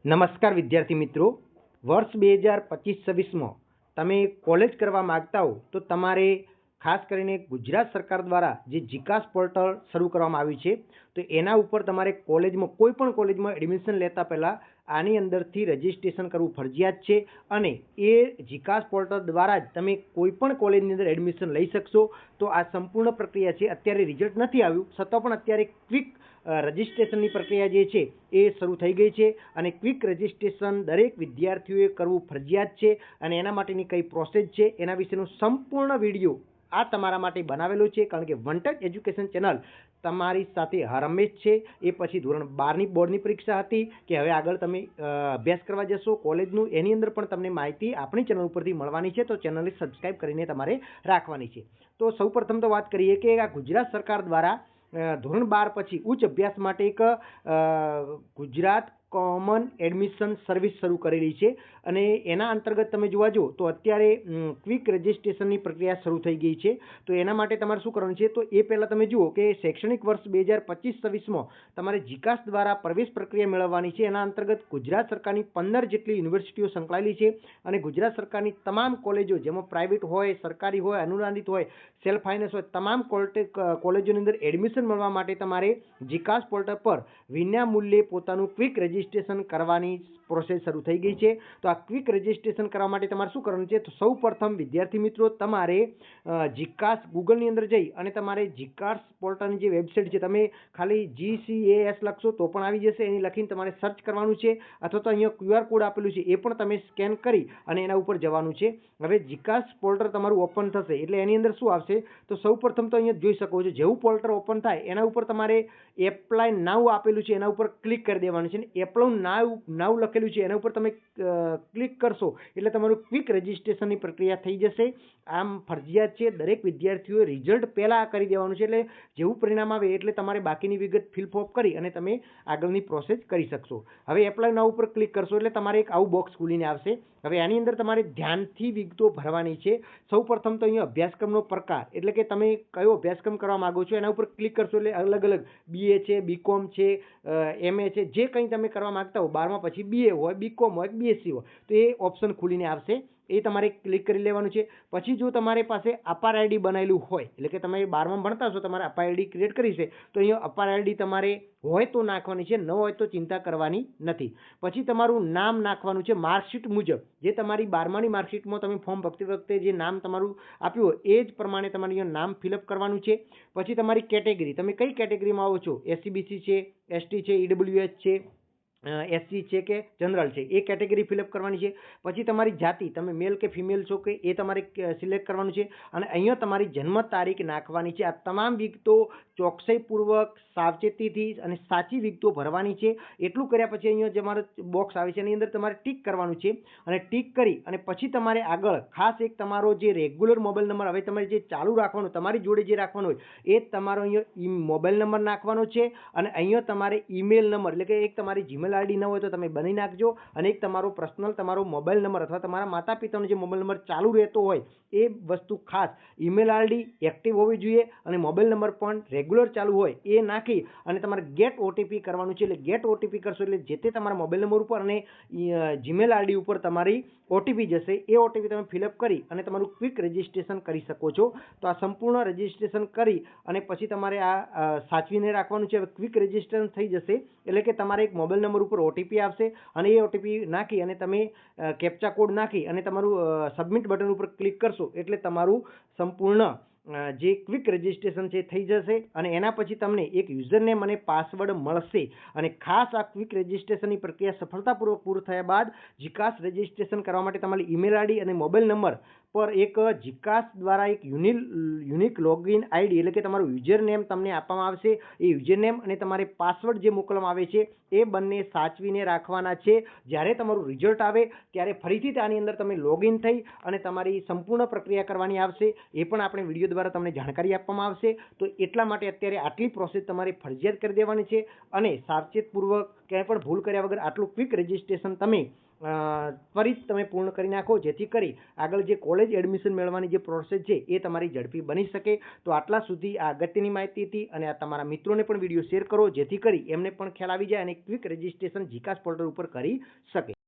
નમસ્કાર વિદ્યાર્થી મિત્રો, વર્ષ 2025-26માં તમે કોલેજ કરવા માગતા હો તો તમારે ખાસ કરીને ગુજરાત સરકાર દ્વારા જે જીકાસ પોર્ટલ શરૂ કરવામાં આવ્યું છે તો એના ઉપર તમારે કોલેજમાં કોઈ પણ કોલેજમાં એડમિશન લેતા પહેલાં આની અંદરથી રજિસ્ટ્રેશન કરવું ફરજિયાત છે અને એ જીકાસ પોર્ટલ દ્વારા જ તમે કોઈ પણ કોલેજની અંદર એડમિશન લઈ શકશો. તો આ સંપૂર્ણ પ્રક્રિયા છે. અત્યારે રિઝલ્ટ નથી આવ્યું છતાં પણ અત્યારે ક્વિક રજિસ્ટ્રેશનની પ્રક્રિયા જે છે એ શરૂ થઈ ગઈ છે અને ક્વિક રજિસ્ટ્રેશન દરેક વિદ્યાર્થીઓએ કરવું ફરજિયાત છે અને એના માટેની કઈ પ્રોસેસ છે એના વિશેનો સંપૂર્ણ વિડીયો આ તમારા માટે બનાવેલો છે. કારણ કે વન-ટચ એજ્યુકેશન ચેનલ તમારી સાથે હંમેશ છે. એ પછી ધોરણ 12ની બોર્ડની પરીક્ષા હતી કે હવે આગળ તમે અભ્યાસ કરવા જશો કોલેજનું, એની અંદર પણ તમને માહિતી આપણી ચેનલ ઉપરથી મળવાની છે. તો ચેનલને સબસ્ક્રાઈબ કરીને તમારે રાખવાની છે. તો સૌપ્રથમ તો વાત કરીએ કે આ ગુજરાત સરકાર દ્વારા ધોરણ 12 પછી ઉચ્ચ અભ્યાસ માટે એક ગુજરાત કોમન એડમિશન સર્વિસ શરૂ કરેલી છે અને એના અંતર્ગત તમે જોવા જો તો અત્યારે ક્વિક રજિસ્ટ્રેશનની પ્રક્રિયા શરૂ થઈ ગઈ છે. તો એના માટે તમારે શું કરવાનું છે? તો એ પહેલાં તમે જુઓ કે શૈક્ષણિક વર્ષ 2025-26માં તમારે જીકાસ દ્વારા પ્રવેશ પ્રક્રિયા મેળવવાની છે. એના અંતર્ગત ગુજરાત સરકારની 15 જેટલી યુનિવર્સિટીઓ સંકળાયેલી છે અને ગુજરાત સરકારની તમામ કોલેજો જેમાં પ્રાઇવેટ હોય, સરકારી હોય, અનુદાનિત હોય, સેલ્ફ ફાઇનાન્સ હોય, તમામ કોલેજોની અંદર એડમિશન મળવા માટે તમારે જીકાસ પોર્ટલ પર વિના મૂલ્યે પોતાનું ક્વિક રજિસ્ટ્રેશન કરવાની પ્રોસેસ શરૂ થઈ ગઈ છે. તો આ ક્વિક રજિસ્ટ્રેશન કરવા માટે તમારે શું કરવાનું છે? તો સૌ પ્રથમ વિદ્યાર્થી મિત્રો તમારે જીકાસ ગૂગલની અંદર જઈ અને તમારે જીકાસ પોર્ટલની જે વેબસાઇટ છે તમે ખાલી GCAS લખશો તો પણ આવી જશે. એની લખીને તમારે સર્ચ કરવાનું છે અથવા તો અહીંયા QR કોડ આપેલું છે એ પણ તમે સ્કેન કરી અને એના ઉપર જવાનું છે. હવે જીકાસ પોર્ટલ તમારું ઓપન થશે એટલે એની અંદર શું આવશે? તો સૌ પ્રથમ તો અહીંયા જોઈ શકો છો જેવું પોર્ટલ ઓપન થાય એના ઉપર તમારે એપ્લાય નાઉ આપેલું છે એના ઉપર ક્લિક કરી દેવાનું છે. એપ્લાય નાઉ લખેલું છે એના ઉપર તમે ક્લિક કરશો એટલે તમારું ક્વિક રજિસ્ટ્રેશનની પ્રક્રિયા થઈ જશે. આમ ફરજિયાત છે, દરેક વિદ્યાર્થીઓએ રિઝલ્ટ પહેલાં કરી દેવાનું છે. એટલે જેવું પરિણામ આવે એટલે તમારે બાકીની વિગત ફિલફોપ કરી અને તમે આગળની પ્રોસેસ કરી શકશો. હવે એપ્લાય નાઉ ઉપર ક્લિક કરશો એટલે તમારે એક આવું બોક્સ ખુલીને આવશે. હવે આની અંદર તમારે ધ્યાનથી વિગતો ભરવાની છે. સૌ પ્રથમ તો અહીંયા અભ્યાસક્રમનો પ્રકાર એટલે કે તમે કયો અભ્યાસક્રમ કરવા માંગો છો એના ઉપર ક્લિક કરશો એટલે અલગ અલગ BA છે, BCom છે, MA છે, જે કંઈ તમે કરવા માંગતા હો, 12માં પછી BA હોય, BCom હોય, BSc હોય તો એ ઓપ્શન ખુલીને આવશે. એ તમારે ક્લિક કરી લેવાનું છે. પછી જો તમારી પાસે અપાર ID બનાવેલું હોય એટલે કે તમે 12માં ભણતા છો તમારે અપાર ID ક્રિએટ કરી છે તો અહીંયા અપાર ID તમારે હોય તો નાખવાની છે, ન હોય તો ચિંતા કરવાની નથી. પછી તમારું નામ નાખવાનું છે માર્કશીટ મુજબ, જે તમારી 12માની માર્કશીટમાં તમે ફોર્મ ભરતી વખતે જે નામ તમારું આપ્યું હોય એ જ પ્રમાણે તમારે અહીંયા નામ ફિલઅપ કરવાનું છે. પછી તમારી કેટેગરી, તમે કઈ કેટેગરીમાં આવો છો, SC BC છે, ST છે, EWS છે, SC છે કે જનરલ છે, એ કેટેગરી ફિલઅપ કરવાની છે. પછી તમારી જાતિ, તમે મેલ કે ફિમેલ છો કે એ તમારે સિલેક્ટ કરવાનું છે અને અહીંયા તમારી જન્મ તારીખ નાખવાની છે. આ તમામ વિગતો ચોકસાઈપૂર્વક સાવચેતીથી અને સાચી વિગતો ભરવાની છે. એટલું કર્યા પછી અહીંયા જે મારો બોક્સ આવે છે એની અંદર તમારે ટીક કરવાનું છે અને ટીક કરી અને પછી તમારે આગળ ખાસ એક તમારો જે રેગ્યુલર મોબાઈલ નંબર હવે તમારે જે ચાલુ રાખવાનો, તમારી જોડે જે રાખવાનો હોય એ તમારો અહીંયા મોબાઈલ નંબર નાખવાનો છે અને અહીંયા તમારે ઈમેલ નંબર એટલે કે એક તમારી જીમેલ ID ન હોય તો તમે બની નાખજો અને એક તમારો પર્સનલ તમારો મોબાઈલ નંબર અથવા તમારા માતા પિતાનો જે મોબાઈલ નંબર ચાલુ રહેતો હોય એ વસ્તુ ખાસ ઈમેલ ID એક્ટિવ હોવી જોઈએ અને મોબાઈલ નંબર પણ રેગ્યુલર ચાલુ હોય એ નાખી અને તમારે ગેટ OTP કરવાનું છે. એટલે ગેટ OTP કરશો એટલે જે તે તમારા મોબાઈલ નંબર ઉપર અને જીમેલ ID ઉપર તમારી OTP જશે. એ OTP તમે ફિલઅપ કરી અને તમારું ક્વિક રજિસ્ટ્રેશન કરી શકો છો. તો આ સંપૂર્ણ રજિસ્ટ્રેશન કરી અને પછી તમારે આ સાચવીને રાખવાનું છે. હવે ક્વિક રજિસ્ટ્રેશન થઈ જશે એટલે કે તમારે એક મોબાઈલ નંબર ઉપર OTP આવશે અને એ OTP નાખી અને તમે કેપ્ચા કોડ નાખી અને તમારું સબમિટ બટન ઉપર ક્લિક કરશો એટલે તમારું સંપૂર્ણ જે ક્વિક રજિસ્ટ્રેશન છે થઈ જશે અને એના પછી તમને એક યુઝરનેમ અને પાસવર્ડ મળશે. અને ખાસ આ ક્વિક રજિસ્ટ્રેશનની પ્રક્રિયા સફળતાપૂર્વક પૂર્ણ થયા બાદ જીકાસ રજિસ્ટ્રેશન કરવા માટે તમારી ઈમેલ ID અને મોબાઈલ નંબર પર એક જીકાસ દ્વારા એક યુનિક લોગિન ID એટલે કે તમારું યુઝરનેમ તમને આપવામાં આવશે. એ યુઝરનેમ અને તમારે પાસવર્ડ જે મોકલવામાં આવે છે એ બંને સાચવીને રાખવાના છે. જ્યારે તમારું રિઝલ્ટ આવે ત્યારે ફરીથી આની અંદર તમે લોગિન થઈ અને તમારી સંપૂર્ણ પ્રક્રિયા કરવાની આવશે. એ પણ આપણે વિડીયો દ્વારા તમને જાણકારી આપવામાં આવશે. તો એટલા માટે અત્યારે આટલી પ્રોસેસ તમારે ફરજિયાત કરી દેવાની છે અને સાવચેતપૂર્વક ક્યાંય પણ ભૂલ કર્યા વગર આટલું ક્વિક રજિસ્ટ્રેશન તમે ત્વરિત તમે પૂર્ણ કરી નાખો, જેથી કરી આગળ જે કોલેજ એડમિશન મેળવવાની જે પ્રોસેસ છે એ તમારી ઝડપી બની શકે. તો આટલા સુધી આ અગત્યની માહિતી હતી અને આ તમારા મિત્રોને પણ વિડીયો શેર કરો, જેથી કરી એમને પણ ખ્યાલ આવી જાય અને ક્વિક રજિસ્ટ્રેશન જીકાસ પોર્ટલ ઉપર કરી શકે.